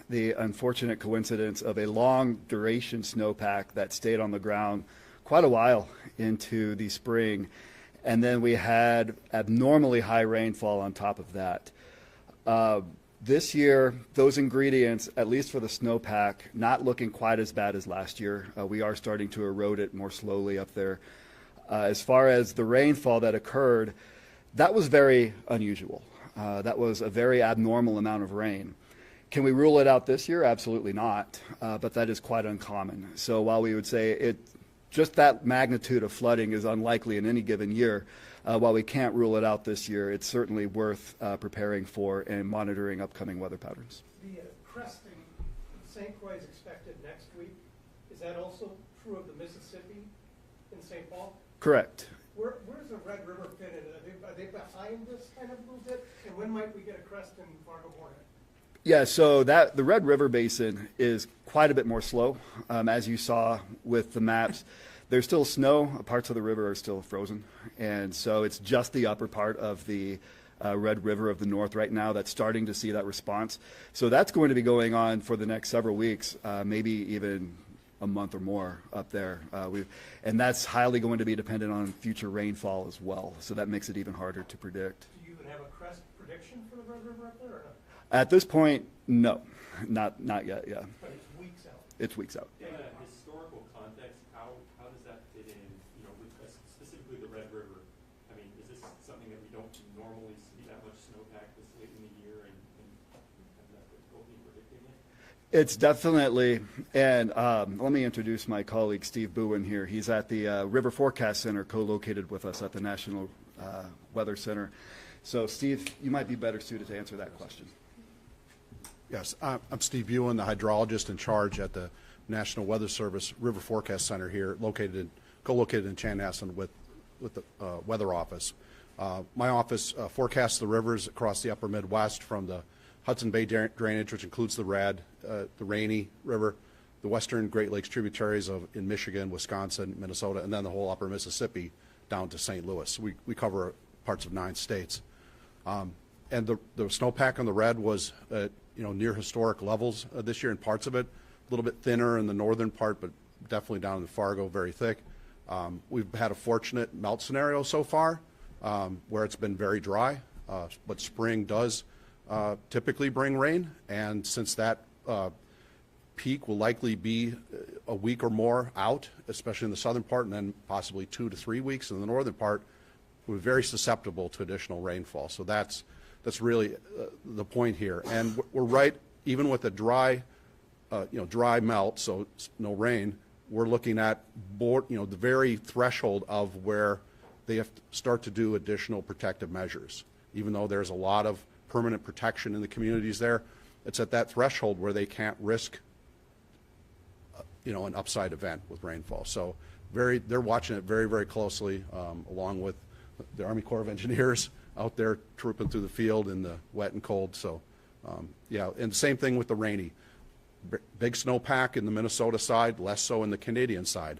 the unfortunate coincidence of a long duration snowpack that stayed on the ground quite a while into the spring. And then we had abnormally high rainfall on top of that. This year, those ingredients, at least for the snowpack, not looking quite as bad as last year. We are starting to erode it more slowly up there. As far as the rainfall that occurred, that was very unusual. That was a very abnormal amount of rain. Can we rule it out this year? Absolutely not, but that is quite uncommon. So while we would say just that magnitude of flooding is unlikely in any given year, while we can't rule it out this year, it's certainly worth preparing for and monitoring upcoming weather patterns. The cresting of St. Croix is expected next week. Is that also true of the Mississippi in St. Paul? Correct. Where's the Red River fit in? Are they behind this kind of a little bit? And when might we get a crest in Fargo Hornet? Yeah, so the Red River Basin is quite a bit more slow, as you saw with the maps. There's still snow. Parts of the river are still frozen. And so it's just the upper part of the Red River of the North right now that's starting to see that response. So that's going to be going on for the next several weeks, maybe even a month or more up there. And that's highly going to be dependent on future rainfall as well. So that makes it even harder to predict. Do you even have a crest prediction for the Red River up there or not? At this point, no. Not yet, yeah. But it's weeks out. It's weeks out. In a historical context, how does that fit in, with specifically the Red River? I mean, is this something that we don't normally see that much snowpack this late in the year and have that difficulty predicting it? It's definitely, and let me introduce my colleague Steve Bowen here. He's at the River Forecast Center, co-located with us at the National Weather Center. So Steve, you might be better suited to answer that question. Yes, I'm Steve Bowen, the hydrologist in charge at the National Weather Service River Forecast Center here, co-located in Chanhassen with the Weather Office. My office forecasts the rivers across the upper Midwest from the Hudson Bay drainage, which includes the Rainy River, the western Great Lakes tributaries in Michigan, Wisconsin, Minnesota, and then the whole upper Mississippi down to St. Louis. We cover parts of 9 states. And the snowpack on the Red was near historic levels this year in parts of it, a little bit thinner in the northern part, but definitely down in Fargo, very thick. We've had a fortunate melt scenario so far where it's been very dry, but spring does typically bring rain, and since that peak will likely be a week or more out, especially in the southern part, and then possibly 2 to 3 weeks in the northern part, we're very susceptible to additional rainfall. So that's really the point here. And we're right, even with a dry melt, so no rain, we're looking at the very threshold of where they have to start to do additional protective measures. Even though there's a lot of permanent protection in the communities there, it's at that threshold where they can't risk an upside event with rainfall. So they're watching it very, very closely, along with the Army Corps of Engineers out there trooping through the field in the wet and cold. So yeah, and same thing with the Rainy. Big snowpack in the Minnesota side, less so in the Canadian side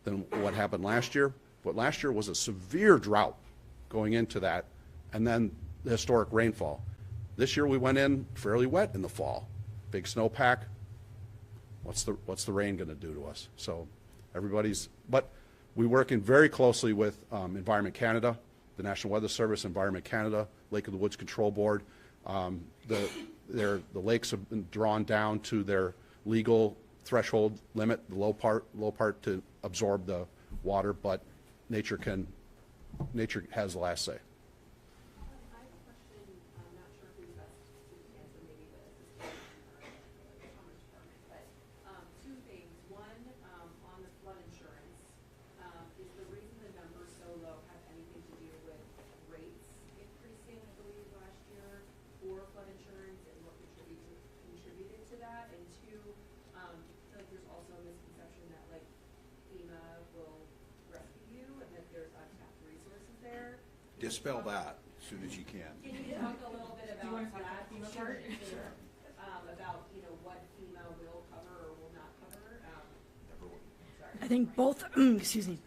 than what happened last year. But last year was a severe drought going into that, and then the historic rainfall. This year we went in fairly wet in the fall. Big snowpack. What's the rain going to do to us? So but we're working very closely with Environment Canada, the National Weather Service, Environment Canada, Lake of the Woods Control Board. The lakes have been drawn down to their legal threshold limit, the low part to absorb the water, but nature has the last say. Dispel that as soon as you can. Can you talk a little bit about that FEMA part? Sure. About what FEMA will cover or will not cover? I think both, excuse me,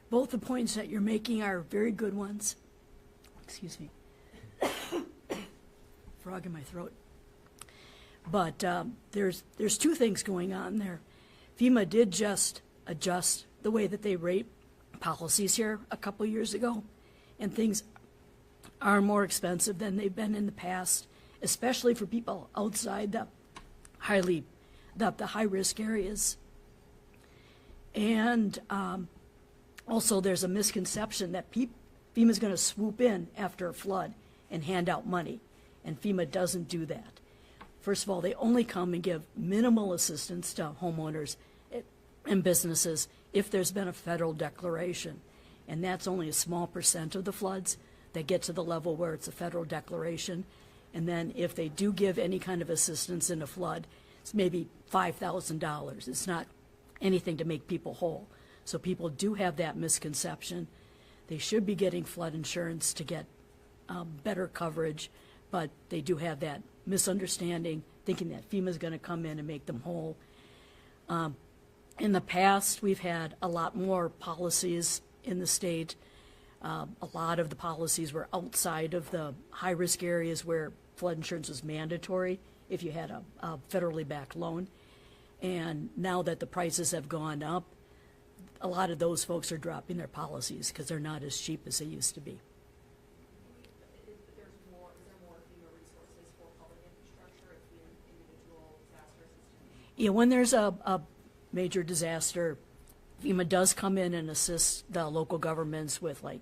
both the points that you're making are very good ones. Excuse me. Frog in my throat. But there's two things going on there. FEMA did just adjust the way that they rate policies here a couple years ago, and things are more expensive than they've been in the past, especially for people outside the high-risk areas. And also there's a misconception that FEMA's going to swoop in after a flood and hand out money, and FEMA doesn't do that. First of all, they only come and give minimal assistance to homeowners and businesses if there's been a federal declaration, and that's only a small percent of the floods that get to the level where it's a federal declaration. And then if they do give any kind of assistance in a flood, it's maybe $5,000. It's not anything to make people whole. So people do have that misconception. They should be getting flood insurance to get better coverage, but they do have that misunderstanding, thinking that FEMA's going to come in and make them whole. In the past, we've had a lot more policies in the state. A lot of the policies were outside of the high-risk areas where flood insurance was mandatory if you had a federally backed loan. And now that the prices have gone up, a lot of those folks are dropping their policies because they're not as cheap as they used to be. Is there more FEMA resources for public infrastructure if the individual disaster assistance? Yeah, when there's a major disaster, FEMA does come in and assist the local governments with like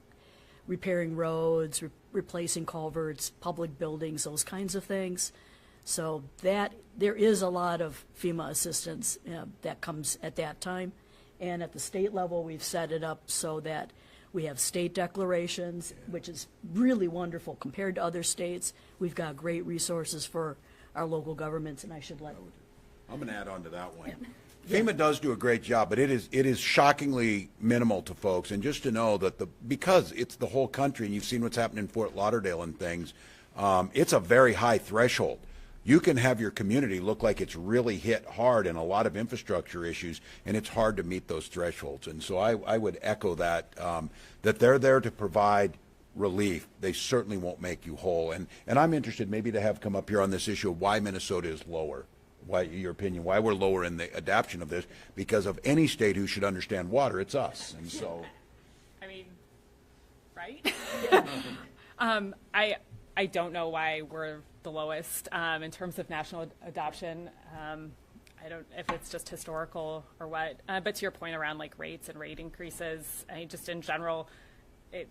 repairing roads, replacing culverts, public buildings, those kinds of things. So that there is a lot of FEMA assistance that comes at that time. And at the state level, we've set it up so that we have state declarations, which is really wonderful compared to other states. We've got great resources for our local governments, and I should let. I'm going to add on to that one. Yeah. FEMA does do a great job, but it is shockingly minimal to folks. And just to know that because it's the whole country, and you've seen what's happened in Fort Lauderdale and things, it's a very high threshold. You can have your community look like it's really hit hard in a lot of infrastructure issues, and it's hard to meet those thresholds. And so I would echo that, that they're there to provide relief. They certainly won't make you whole. And I'm interested maybe to have come up here on this issue of why Minnesota is lower. Why, your opinion, why we're lower in the adoption of this, because of any state who should understand water, it's us. And so, I mean, right? I don't know why we're the lowest in terms of national adoption. I don't if it's just historical or what. But to your point around like rates and rate increases, I mean, just in general, it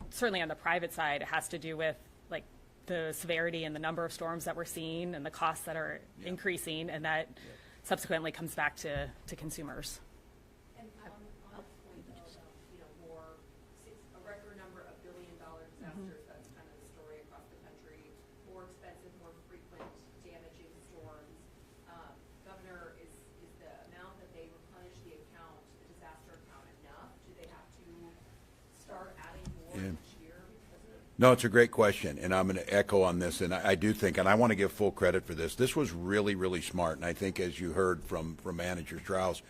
certainly on the private side, it has to do with like the severity and the number of storms that we're seeing and the costs that are increasing, and that subsequently comes back to consumers. And on that point, though, a record number of billion-dollar disasters, that's kind of the story across the country, more expensive, more frequent, damaging storms. Governor, is the amount that they replenish the account, the disaster account, enough? Do they have to start adding more each year? no, it's a great question, and I'm going to echo on this. And I do think, and I want to give full credit for this. This was really, really smart. And I think, as you heard from Manager Strauss,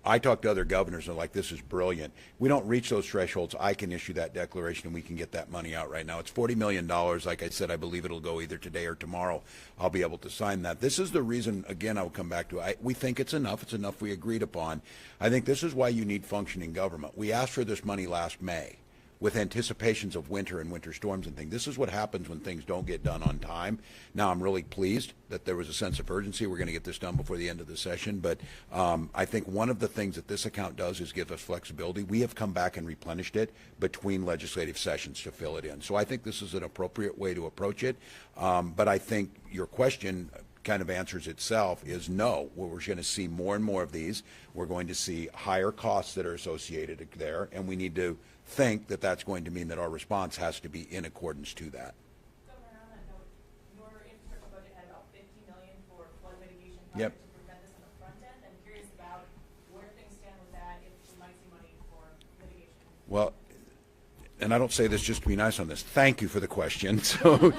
I talked to other governors and like, this is brilliant. We don't reach those thresholds. I can issue that declaration and we can get that money out right now. It's $40 million. Like I said, I believe it'll go either today or tomorrow. I'll be able to sign that. This is the reason, again, I'll come back to it. We think it's enough. It's enough we agreed upon. I think this is why you need functioning government. We asked for this money last May with anticipations of winter and winter storms and things. This is what happens when things don't get done on time. Now, I'm really pleased that there was a sense of urgency. We're going to get this done before the end of the session. But I think one of the things that this account does is give us flexibility. We have come back and replenished it between legislative sessions to fill it in. So I think this is an appropriate way to approach it. But I think your question kind of answers itself is no. We're going to see more and more of these. We're going to see higher costs that are associated there, and we need to think that that's going to mean that our response has to be in accordance to that. Governor, on that note, your infrastructure budget had about $50 million for flood mitigation Yep. projects to prevent this on the front end. I'm curious about where things stand with that, if we might see money for mitigation. Well, and I don't say this just to be nice on this. Thank you for the question. So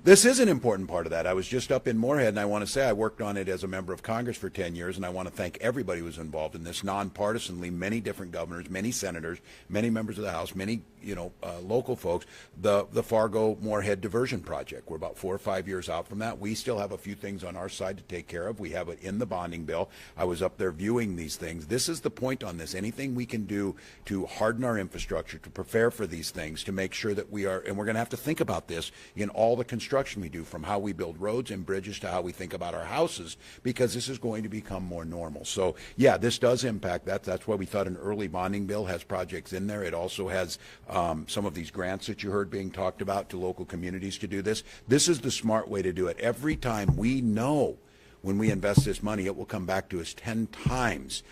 This is an important part of that. I was just up in Moorhead, and I want to say I worked on it as a member of Congress for 10 years, and I want to thank everybody who was involved in this nonpartisanly, many different governors, many senators, many members of the House, many local folks. The Fargo-Moorhead diversion project. We're about 4 or 5 years out from that. We still have a few things on our side to take care of. We have it in the bonding bill. I was up there viewing these things. This is the point on this. Anything we can do to harden our infrastructure, to prepare for these things, to make sure that we are, and we're going to have to think about this in all the construction we do, from how we build roads and bridges to how we think about our houses, because this is going to become more normal. So yeah, this does impact that. That's why we thought an early bonding bill has projects in there. It also has some of these grants that you heard being talked about to local communities to do this. This is the smart way to do it. Every time we know when we invest this money, it will come back to us 10 times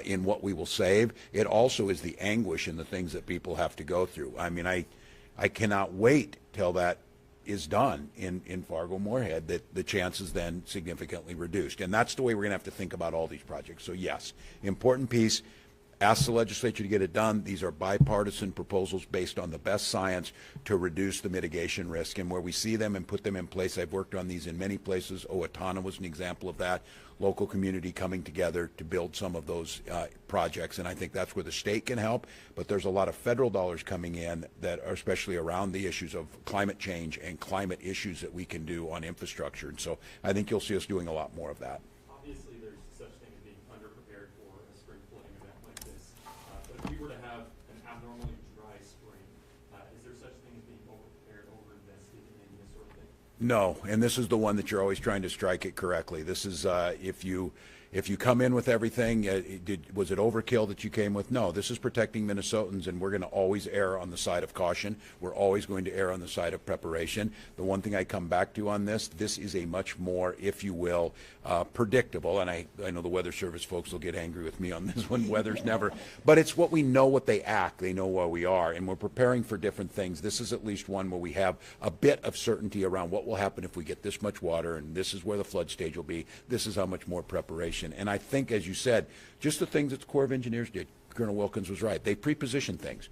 in what we will save. It also is the anguish and the things that people have to go through. I mean, I cannot wait till that is done in Fargo-Moorhead, that the chances then significantly reduced. And that's the way we're going to have to think about all these projects. So yes, important piece. Ask the legislature to get it done. These are bipartisan proposals based on the best science to reduce the mitigation risk. And where we see them and put them in place, I've worked on these in many places. Owatonna was an example of that. Local community coming together to build some of those projects. And I think that's where the state can help. But there's a lot of federal dollars coming in that are especially around the issues of climate change and climate issues that we can do on infrastructure. And so I think you'll see us doing a lot more of that. Obviously, there's such thing as being underprepared for a spring flooding event like this. But if we were to have an abnormally dry spring, is there such thing as being overprepared, overinvested in this sort of thing? No, and this is the one that you're always trying to strike it correctly. This is if you come in with everything, was it overkill that you came with? No, this is protecting Minnesotans, and we're going to always err on the side of caution. We're always going to err on the side of preparation. The one thing I come back to on this is a much more, if you will, predictable, and I know the Weather Service folks will get angry with me on this one, weather's never, but it's what we know, what they act, they know where we are, and we're preparing for different things. This is at least one where we have a bit of certainty around what will happen if we get this much water, and this is where the flood stage will be. This is how much more preparation. And I think, as you said, just the things that the Corps of Engineers did, Colonel Wilkins was right. They pre-position things.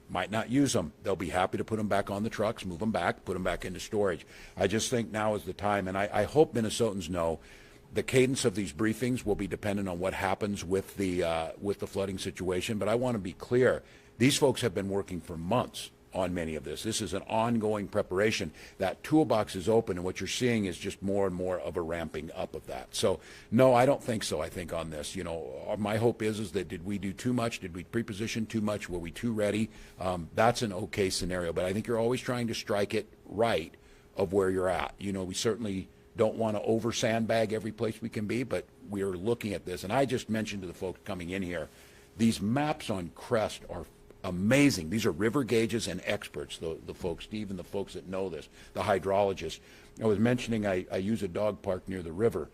Might not use them. They'll be happy to put them back on the trucks, move them back, put them back into storage. I just think now is the time, and I hope Minnesotans know the cadence of these briefings will be dependent on what happens with the flooding situation. But I want to be clear, these folks have been working for months on many of this. This is an ongoing preparation. That toolbox is open, and what you're seeing is just more and more of a ramping up of that. So, no, I don't think so. I think on this, my hope is that did we do too much? Did we pre-position too much? Were we too ready? That's an okay scenario, but I think you're always trying to strike it right of where you're at. We certainly don't want to over sandbag every place we can be, but we are looking at this. And I just mentioned to the folks coming in here, these maps on Crest are amazing. These are river gauges and experts, the folks, Steve and the folks that know this, the hydrologists. I was mentioning I use a dog park near the river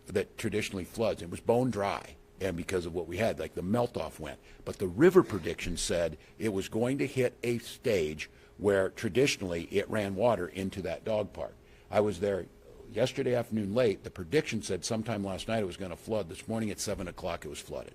that traditionally floods. It was bone dry, and because of what we had, like the melt-off went. But the river prediction said it was going to hit a stage where traditionally it ran water into that dog park. I was there yesterday afternoon late. The prediction said sometime last night it was going to flood. This morning at 7 o'clock it was flooded.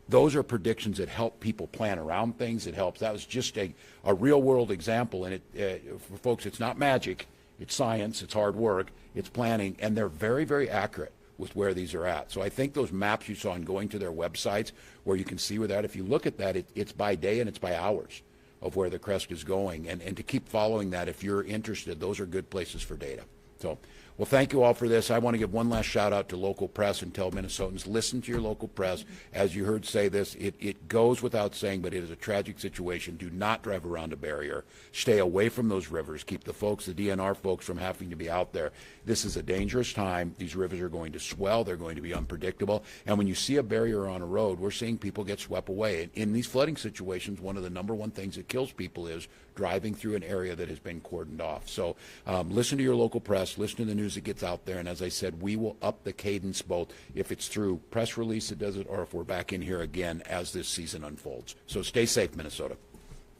Those are predictions that help people plan around things. It helps. That was just a real-world example. And for folks, it's not magic. It's science. It's hard work. It's planning. And they're very, very accurate with where these are at. So I think those maps you saw in going to their websites where you can see where that, if you look at that, it's by day and it's by hours of where the crest is going. And to keep following that, if you're interested, those are good places for data. So, well, thank you all for this. I want to give one last shout out to local press and tell Minnesotans, listen to your local press. As you heard say this, it goes without saying, but it is a tragic situation. Do not drive around a barrier. Stay away from those rivers. Keep the folks, the DNR folks, from having to be out there. This is a dangerous time. These rivers are going to swell. They're going to be unpredictable. And when you see a barrier on a road, we're seeing people get swept away. In these flooding situations, one of the number one things that kills people is driving through an area that has been cordoned off. So listen to your local press, listen to the news that gets out there, and as I said, we will up the cadence both if it's through press release that does it or if we're back in here again as this season unfolds. So stay safe, Minnesota.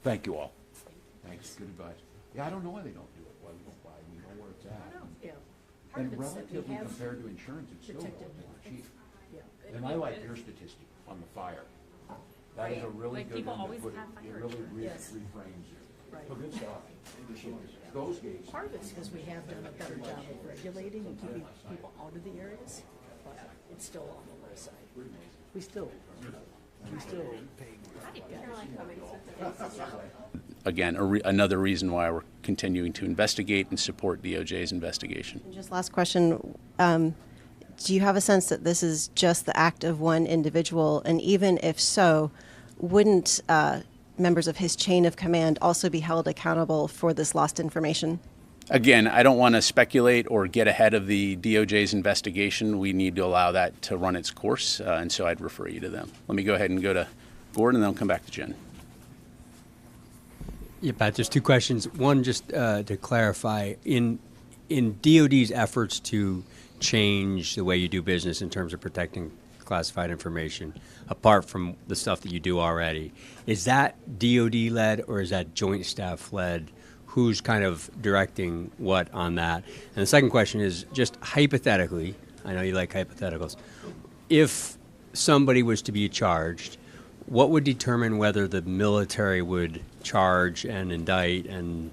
Thank you all. Thanks. Good advice. Yeah, I don't know why they don't do it. Why we don't buy. We know where it's at. Yeah. And relatively compared to insurance, it's still relatively cheap. Yeah. And I like your statistic on the fire. That is a really Like, good people one to always put it. have fire It really Yes. reframes it. Part of it's because we have done a better job of regulating and keeping people out of the areas, but it's still on the low side. We still pay. Again, another reason why we're continuing to investigate and support DOJ's investigation. Just last question. Do you have a sense that this is just the act of one individual? And even if so, wouldn't members of his chain of command also be held accountable for this lost information? Again, I don't want to speculate or get ahead of the DOJ's investigation. We need to allow that to run its course, and so I'd refer you to them. Let me go ahead and go to Gordon, and then I'll come back to Jen. Yeah, Pat, there's two questions. One, just to clarify, in DOD's efforts to change the way you do business in terms of protecting classified information, apart from the stuff that you do already, is that DOD-led or is that joint staff-led? Who's kind of directing what on that? And the second question is just hypothetically, I know you like hypotheticals, if somebody was to be charged, what would determine whether the military would charge and indict and,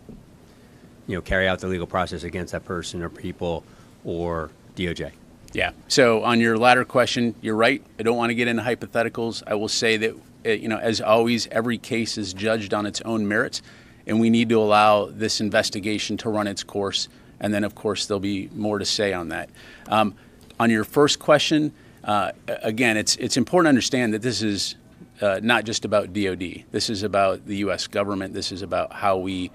you know, carry out the legal process against that person or people, or DOJ? Yeah. So on your latter question, you're right. I don't want to get into hypotheticals. I will say that, as always, every case is judged on its own merits, and we need to allow this investigation to run its course. And then, of course, there'll be more to say on that. On your first question, again, it's important to understand that this is not just about DOD. This is about the U.S. government. This is about how we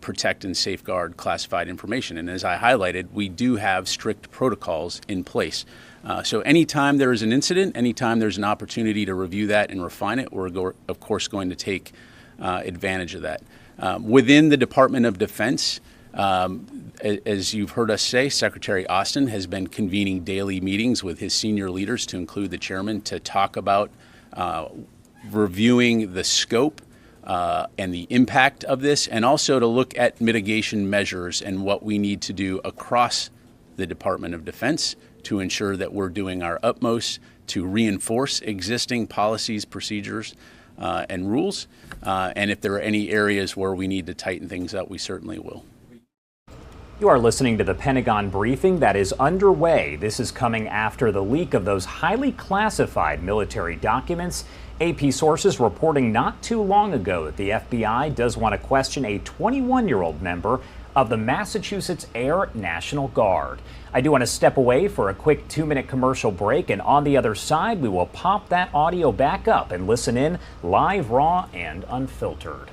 protect and safeguard classified information. And as I highlighted, we do have strict protocols in place. So anytime there is an incident, anytime there's an opportunity to review that and refine it, we're of course going to take advantage of that. Within the Department of Defense, as you've heard us say, Secretary Austin has been convening daily meetings with his senior leaders, to include the chairman, to talk about reviewing the scope and the impact of this, and also to look at mitigation measures and what we need to do across the Department of Defense to ensure that we're doing our utmost to reinforce existing policies, procedures, and rules. And if there are any areas where we need to tighten things up, we certainly will. You are listening to the Pentagon briefing that is underway. This is coming after the leak of those highly classified military documents. AP sources reporting not too long ago that the FBI does want to question a 21-year-old member of the Massachusetts Air National Guard. I do want to step away for a quick 2-minute commercial break, and on the other side, we will pop that audio back up and listen in live, raw, and unfiltered.